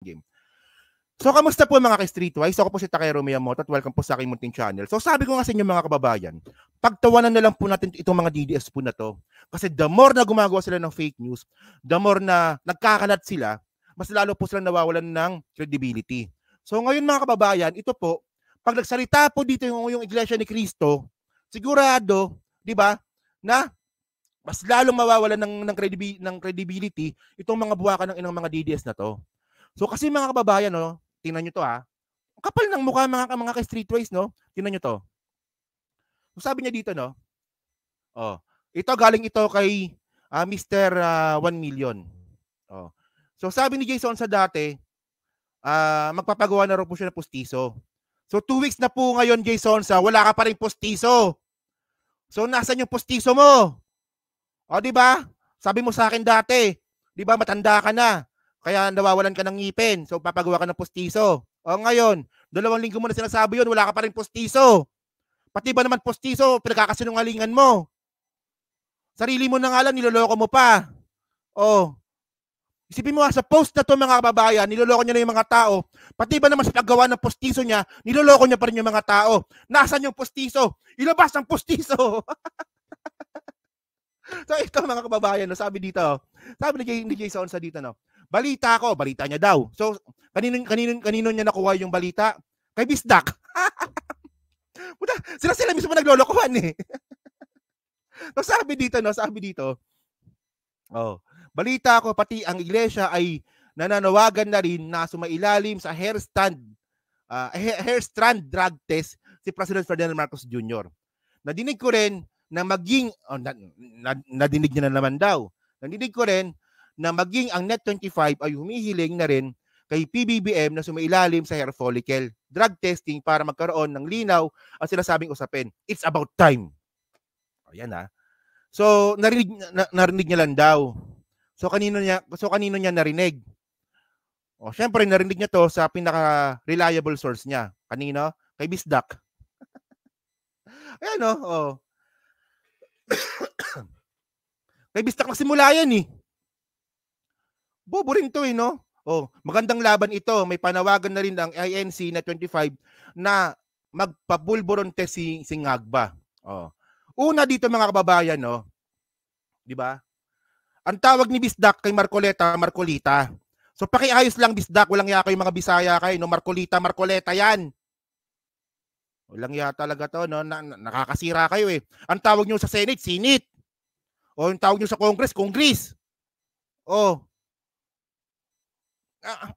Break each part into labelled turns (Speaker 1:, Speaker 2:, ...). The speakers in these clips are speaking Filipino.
Speaker 1: game. So, kamusta po mga ka-Streetwise? Ako po si Takero Miyamoto at welcome po sa aking munting channel. So, sabi ko nga sa inyo mga kababayan, pagtawanan na lang po natin itong mga DDS po na to. Kasi the more na gumagawa sila ng fake news, the more na nagkakalat sila, mas lalo po sila nawawalan ng credibility. So, ngayon mga kababayan, ito po, pag nagsalita po dito yung Iglesia ni Cristo, sigurado, di ba, na mas lalong mawawalan ng credibility itong mga buwakan ng mga DDS na to. So, kasi mga kababayan, no, tingnan nyo to ha. Kapal ng mukha mga ka-Streetwise, no? Tingnan nyo to. So, sabi niya dito, no? Oh, ito galing ito kay Mr. 1 million. Oh. So, sabi ni Jason sa dati, magpapagawa na rin po siya ng postiso. So, 2 weeks na po ngayon, Jason, wala ka pa rin postiso. So, nasan yung postiso mo? O, di ba? Sabi mo sa akin dati, di ba, matanda ka na. Kaya nawawalan ka ng ngipin. So, papagawa ka ng postiso. O ngayon, 2 linggo mo na sinasabi yun, wala ka pa rin postiso. Pati ba naman postiso, pinagkakasinungalingan mo? Sarili mo na nga lang, niloloko mo pa. O, isipin mo sa post na to mga kababayan, niloloko niya na yung mga tao. Pati ba naman sa paggawa ng postiso niya, niloloko niya pa rin yung mga tao. Nasaan yung postiso? Ilabas ang postiso. So, ito mga kababayan, no, sabi dito, sabi ni Jason sa dito, no, balita niya daw. So, kanino niya nakuha yung balita? Kay Bisdak. Sila mismo naglolokohan eh. So, sabi dito, oh, balita ko, pati ang iglesia ay nananawagan na rin na sumailalim sa hair strand drug test si President Ferdinand Marcos Jr. Nadinig ko rin na maging, nadinig niya na naman daw, nadinig ko rin na maging ang Net25 ay humihiling na rin kay PBBM na sumailalim sa hair follicle drug testing para magkaroon ng linaw ang sinasabing usapin. It's about time. O yan ha. So, narinig niya lang daw. So, kanino niya narinig? O, syempre, narinig niya to sa pinaka-reliable source niya. Kanino? Kay Bisdak. Ayan o. Kay Bisdak na simula yan eh. Bobo rin to eh, no? Oh, magandang laban ito. May panawagan na rin ang INC na 25 na magpabulburon test si Ngagba. Oh. Una dito mga kababayan, no? 'Di ba? Ang tawag ni Bisdak kay Marcoleta, Marcolita. So pakiayos lang Bisdak, walang iya kayo mga Bisaya kayo, no? Marcolita, Marcoleta 'yan. Walang iya talaga to, no? Nakakasira kayo eh. Ang tawag niyo sa Senate, Senate. O yung tawag niyo sa Congress, Congress. Oh.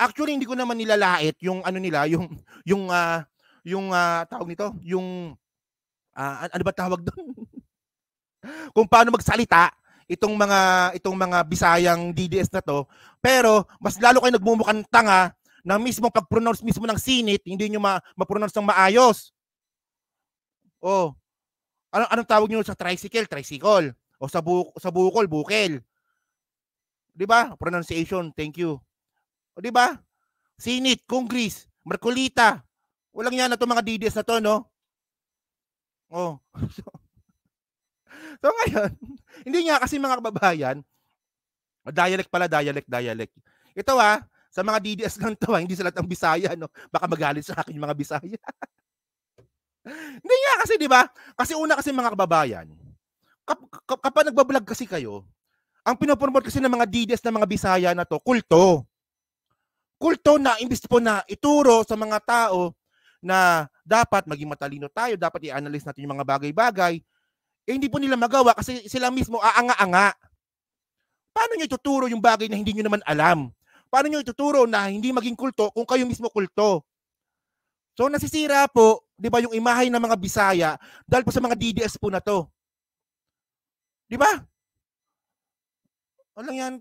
Speaker 1: Actually hindi ko naman nilalait yung ano nila, yung tawag nito, yung ano ba tawag doon? Kung paano magsalita itong mga Bisayang DDS na to, pero mas lalo kayo nagmumukhang tanga na mismo pag-pronounce mismo ng Senate, hindi niyo ma-pronounce ng maayos. Oh. Anong tawag niyo sa tricycle? Tricycle. O sa bukol, bukel. 'Di ba? Pronunciation, thank you. O, di ba? Senate, Congress, Marcolita. Walang yan na to mga DDS na to, no? Oh. So ngayon, hindi nga kasi mga kababayan, dialect pala, dialect. Ito sa mga DDS lang to, hindi sa lahat ng Bisaya, no? Baka magalit sa akin yung mga Bisaya. Hindi nga kasi, di ba? Kasi una kasi mga kababayan, kapag nagbablog kasi kayo, ang pinopromote kasi ng mga DDS na mga Bisaya na to, kulto. Kulto na imbis po na ituro sa mga tao na dapat maging matalino tayo, dapat i-analyze natin yung mga bagay-bagay, hindi po nila magawa kasi sila mismo aanga-anga. Paano nyo ituturo yung bagay na hindi nyo naman alam? Paano nyo ituturo na hindi maging kulto kung kayo mismo kulto? So nasisira po, di ba, yung imahe ng mga Bisaya dahil po sa mga DDS po na to. Di ba? Walang yan.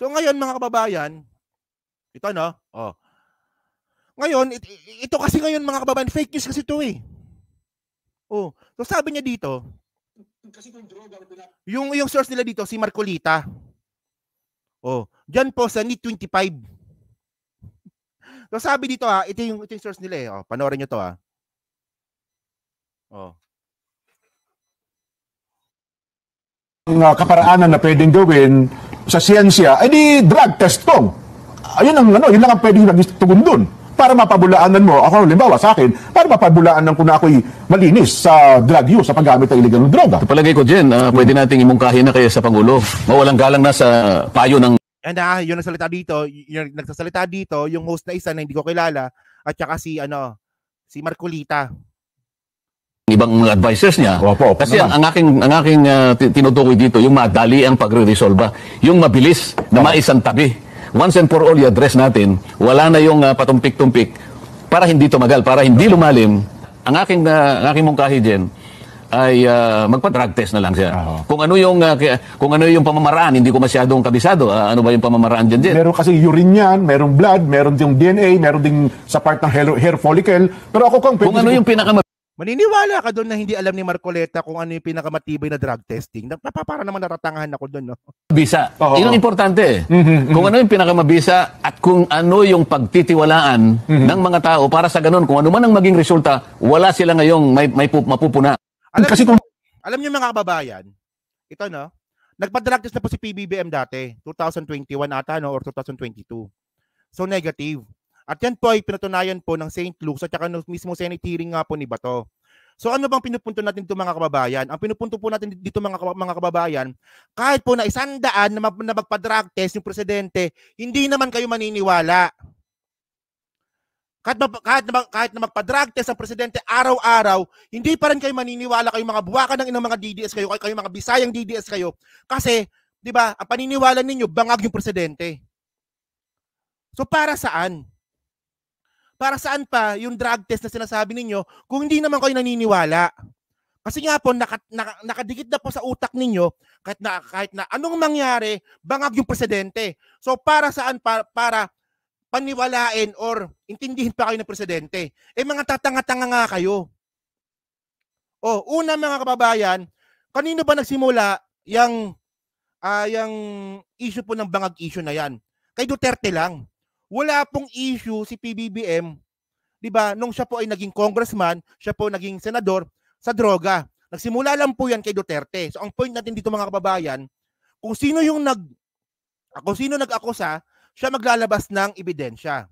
Speaker 1: So ngayon mga kababayan, ito no? Oh. Ngayon, ito kasi ngayon mga kababayan, fake news kasi ito eh. Oh, so sabi niya dito, yung source nila dito, si Marcolita. Oh, diyan po sa Net25. So sabi dito ito yung source nila eh. Oh, panoorin niyo to Oh.
Speaker 2: Ang kaparaanan na pwedeng gawin sa siyensya, ay di drug test to. Ayun ang yun lang ang pwedeng nagtugon doon. Para mapabulaanan mo, ako halimbawa sa akin, para mapabulaanan ko na ako'y malinis sa drug use, sa paggamit ng illegal droga.
Speaker 3: Sa palagay ko, Jen, pwede nating imungkahi na kaya sa Pangulo. Mawalang galang na sa payo ng...
Speaker 1: And yung nagsalita dito, yung nagsasalita dito, yung host na isa na hindi ko kilala, at saka si Marcolita.
Speaker 3: Ibang advisors niya.
Speaker 2: Opo,
Speaker 3: Kasi ang aking tinutukoy dito, yung madali ang pagre-resolve, yung mabilis na maisantabi. Once and for all, i-address natin, wala na yung patumpik-tumpik para hindi tumagal, para hindi lumalim. Ang aking mungkahi dyan ay magpa-drug test na lang siya. Kung ano yung pamamaraan, hindi ko masyadong kabisado. Ano ba yung pamamaraan dyan, Jen?
Speaker 2: Meron kasi urine yan, merong blood, meron yung DNA, meron ding sa part ng hair follicle. Pero ako
Speaker 3: kung ano yung
Speaker 1: maniniwala ka doon na hindi alam ni Marcoleta kung ano yung pinakamatibay na drug testing. Para naman natatangahan ako doon, no?
Speaker 3: Mabisa. Yun ang importante. Kung ano yung pinakamabisa at kung ano yung pagtitiwalaan ng mga tao para sa ganun, kung ano man ang maging resulta, wala sila ngayong may mapupuna.
Speaker 1: Alam niyo mga kababayan, ito no, nagpa-drug test na po si PBBM dati, 2021 ata no, or 2022. So negative. At yan po ay pinatunayan po ng St. Luke's at saka mismo Senate hearing nga po ni Bato. So ano bang pinupunto natin dito mga kababayan? Ang pinupunto po natin dito mga kababayan, kahit po na 100 na magpa-drug test yung presidente, hindi naman kayo maniniwala. Kahit na magpa-drug test ang presidente araw-araw, hindi pa rin kayo maniniwala, kayo mga buwakan ng inang mga DDS kayo, kayo mga Bisayang DDS kayo. Kasi, di ba, ang paniniwala ninyo, bangag yung presidente. So para saan? Para saan pa yung drug test na sinasabi ninyo kung hindi naman kayo naniniwala? Kasi nga po, nakadikit na po sa utak ninyo kahit na anong mangyari, bangag yung presidente. So para saan? Para paniwalain or intindihin pa kayo ng presidente. Mga tatanga-tanga nga kayo. Una mga kababayan, kanino ba nagsimula yung issue po ng bangag issue na yan? Kay Duterte lang. Wala pong issue si PBBM, 'di ba? Nung siya po ay naging congressman, siya po naging senador sa droga. Nagsimula lang po 'yan kay Duterte. So ang point natin dito mga kababayan, kung sino nag-akusa, siya maglalabas ng ebidensya.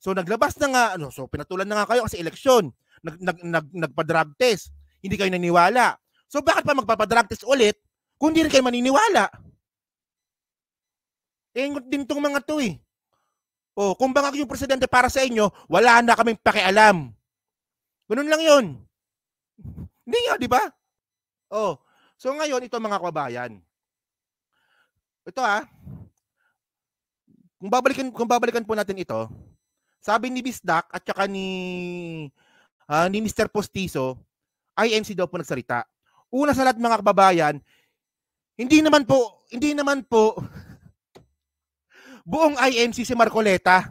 Speaker 1: So naglabas na nga so pinatulan na nga kayo kasi eleksyon. Nagpa-drug test. Hindi kayo naniniwala. So bakit pa magpapa-drug test ulit kung hindi rin kayo maniniwala? Engot din tong mga 'to eh. Kung bangag yung presidente para sa inyo, wala na kaming pakialam. Ganun lang yun. Hindi nga, di ba? So ngayon, ito mga kababayan. Ito kung babalikan po natin ito, sabi ni Bisdak at saka ni Mr. Postizo, INC daw po nagsalita. Una sa lahat mga kababayan, hindi naman po buong INC si Marcoleta.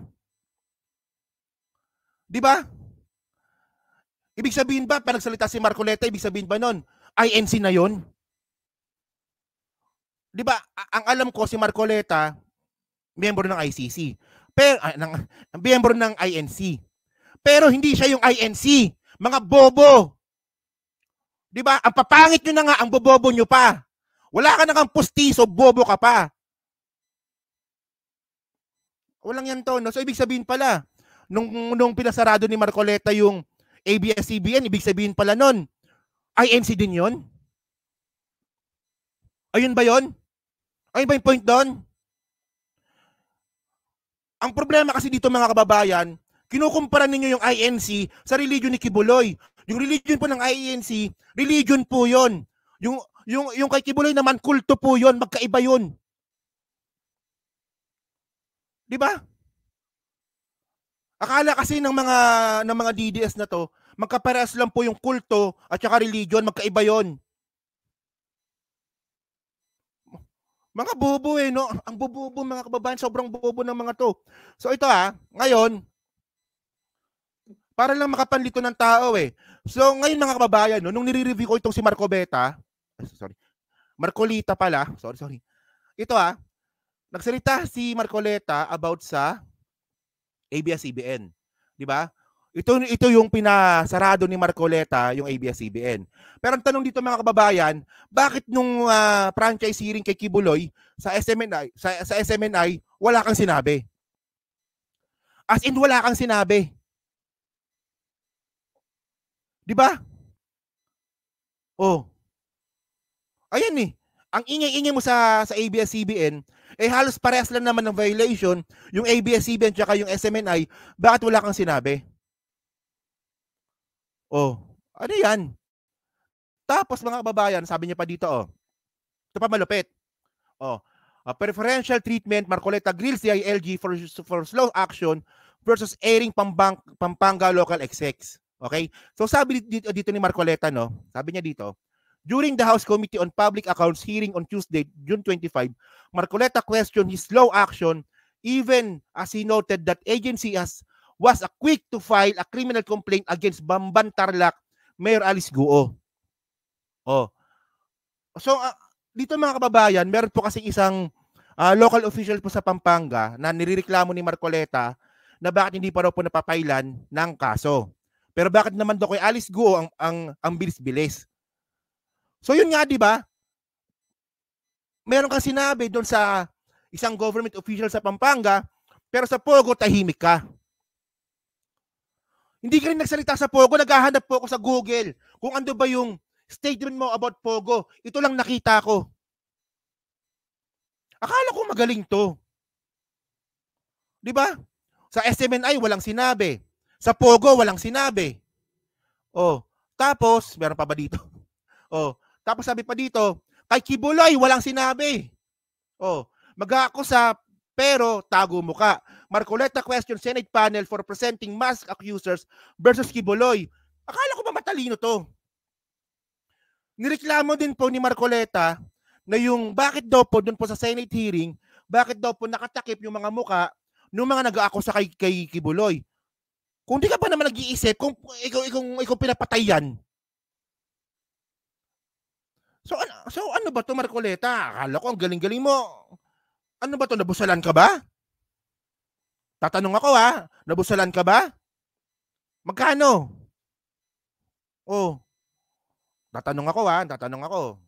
Speaker 1: Di ba? Ibig sabihin ba, pag nagsalita si Marcoleta, ibig sabihin ba nun, INC na yon? Di ba, ang alam ko si Marcoleta, miyembro ng ICC. Pero, miyembro ng INC. Pero hindi siya yung INC. Mga bobo. Di ba? Ang papangit nyo na nga, ang bobobo nyo pa. Wala ka na kang pustiso, bobo ka pa. Walang yan to, no? So, ibig sabihin pala, nung pinasarado ni Marcoleta yung ABS-CBN, ibig sabihin pala nun, INC din yon? Ayun ba yon? Ayun ba yung point doon? Ang problema kasi dito mga kababayan, kinukumpara ninyo yung INC sa religion ni Kibuloy. Yung religion po ng INC, religion po yon. Yung kay Kibuloy naman, kulto po yon, magkaiba yon. Di ba? Akala kasi ng mga DDS na to, magkaparehas lang po yung kulto at saka religion, magkaiba yon. Mga bobo no? Ang bobo mga kababayan, sobrang bobo ng mga to. So ito ngayon, para lang makapanlito ng tao So ngayon mga kababayan, no, nung nire-review ko itong si Marcolita pala, sorry. Ito nagsalita si Marcoleta about sa ABS-CBN, di ba? Ito yung pinasarado ni Marcoleta, yung ABS-CBN. Pero ang tanong dito mga kababayan, bakit nung franchise hearing kay Kibuloy sa SMNI, wala kang sinabi? As in, wala kang sinabi. Di ba? Oh. Ayan eh. Ang ingay-ingay mo sa ABS-CBN, eh halos parehas lang naman ng violation, yung ABS-CBN tsaka yung SMNI, bakit wala kang sinabi? Oh, ano yan? Tapos mga kababayan, sabi niya pa dito, oh, ito pa malupit. Oh, preferential treatment, Marcoleta grills DILG for slow action versus airing Pampanga local execs. Okay? So sabi dito ni Marcoleta, no? Sabi niya dito, during the House Committee on Public Accounts hearing on Tuesday, June 25, Marcoleta questioned his slow action even as he noted that agency was quick to file a criminal complaint against Bamban Tarlac Mayor Alice Guo. Oh. So dito mga kababayan, meron po kasi isang local official po sa Pampanga na nirereklamo ni Marcoleta na bakit hindi pa raw po napapailan ng kaso. Pero bakit naman daw kay Alice Guo ang bilis-bilis? So yun nga, di ba? Meron kang sinabi doon sa isang government official sa Pampanga, pero sa Pogo tahimik ka. Hindi ka rin nagsalita sa Pogo, naghahanap po ako sa Google kung ano ba yung statement mo about Pogo. Ito lang nakita ko. Akala ko magaling to. Di ba? Sa SMNI walang sinabi. Sa Pogo walang sinabi. Oh, tapos meron pa ba dito? Oh, tapos sabi pa dito, kay Kibuloy walang sinabi. Oh, mag-aakusa pero tago muka. Marcoleta question Senate panel for presenting mask accusers versus Kibuloy. Akala ko ba matalino to? Nireklamo din po ni Marcoleta na yung bakit daw po doon po sa Senate hearing, bakit daw po nakatakip yung mga muka ng mga nag-aakusa kay Kibuloy. Kung di ka pa naman nag-iisip, kung ikaw pinapatay yan. So ano ba to Marcoleta? Akala ko ang galing-galing mo. Ano ba to? Nabusalan ka ba? Tatanong ako ha. Nabusalan ka ba? Magkano? Oh. Tatanong ako ha. Tatanong ako.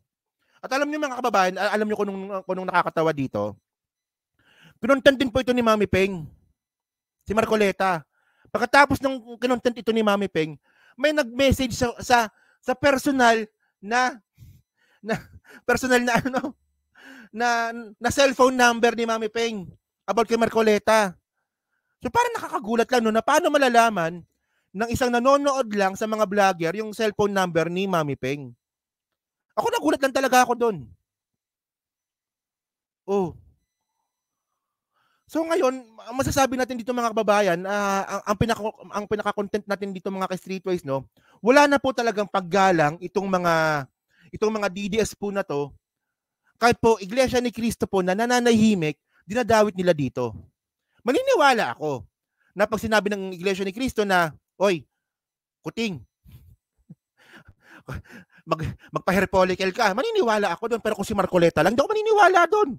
Speaker 1: At alam niyo mga kababayan, alam niyo kung nung nakakatawa dito. Kinontent din po ito ni Mami Peng. Si Marcoleta. Pagkatapos ng kinontent ito ni Mami Peng, may nag-message sa personal na personal na ano na cellphone number ni Mami Peng about kay Marcoleta. So parang nakakagulat lang no na paano malalaman ng isang nanonood lang sa mga vlogger yung cellphone number ni Mami Peng. Ako nagulat lang talaga ako doon. Oh. So ngayon, masasabi natin dito mga kababayan, ang pinaka-content natin dito mga ka-streetwise, no, wala na po talagang paggalang itong mga DDS po na to. Kahit po Iglesia ni Cristo po na nananahimik, dinadawit nila dito. Maniniwala ako na pag sinabi ng Iglesia ni Cristo na, oy, kuting, magpa-herpolical ka, maniniwala ako doon. Pero kung si Marcoleta lang, hindi ako maniniwala doon.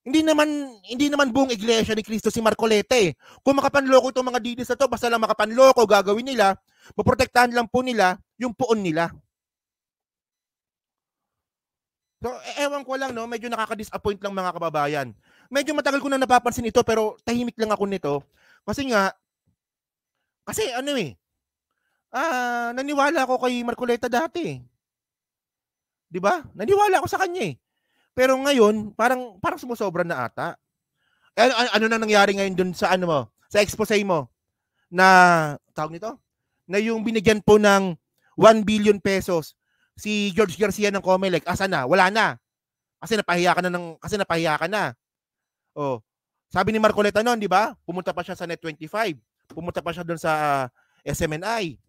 Speaker 1: Hindi naman buong Iglesia ni Cristo si Marcoleta eh. Kung makapanloko itong mga DDS na to, basta lang makapanloko, gagawin nila, maprotektahan lang po nila yung puon nila. So, ewan ko lang, no, medyo nakaka-disappoint lang mga kababayan. Medyo matagal ko na napapansin ito, pero tahimik lang ako nito. Kasi ano eh, naniwala ako kay Marcoleta dati. 'Di ba? Naniwala ako sa kanya eh. Pero ngayon, parang sumusobra na ata. Ano na nangyari ngayon dun sa sa expose mo na tawag nito? Na yung binigyan po ng 1 billion pesos si George Garcia ng Comelec, asa na? Wala na. Kasi napahiya ka na. Oh. Sabi ni Marcoleta noon, 'di ba? Pumunta pa siya sa Net25. Pumunta pa siya doon sa SMNI.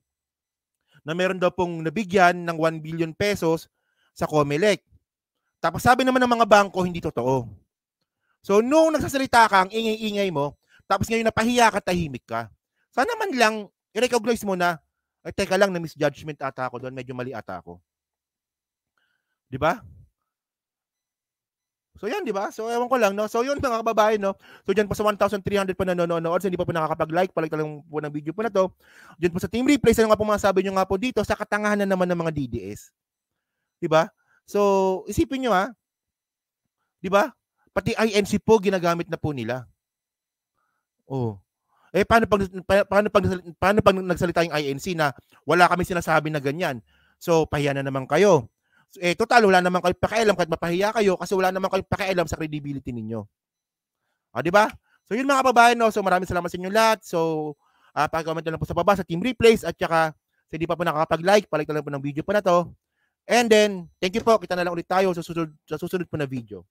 Speaker 1: Na meron daw pong nabigyan ng 1 billion pesos sa Comelec. Tapos sabi naman ng mga bangko, hindi totoo. So, nung nagsasalita ka, ang ingay-ingay mo, tapos ngayon napahiya ka, tahimik ka. Sana man lang, i-recognize mo na, ay teka lang, na misjudgment ata ako doon, medyo mali ata ako. Di ba? So yan, di ba? So ewan ko lang, no? So yun mga kababayan, no? So dyan po sa 1,300 pa nanonood, so hindi pa po nakakapag-like, palag lang po ng video po na to. Dyan po sa Team Replays, ano nga po masasabi nyo nga po dito, sa katangahan naman ng mga DDS. Di ba? So, isipin nyo ha, di ba? Pati INC po, ginagamit na po nila. Oh. Eh paano pag nagsalita yung INC na wala kami sinasabi na ganyan? So pahiya na naman kayo. So, total wala naman kayo pakialam kahit mapahiya kayo kasi wala naman kayo pakialam sa credibility ninyo. Di ba? So yun mga kababayan, no? So maraming salamat sa inyo lahat. So pag-comment na lang po sa baba sa Team Replays at saka sa hindi pa po nakakapag-like, palike na lang po ng video pa na to. And then, thank you po. Kita na lang ulit tayo sa susunod po na video.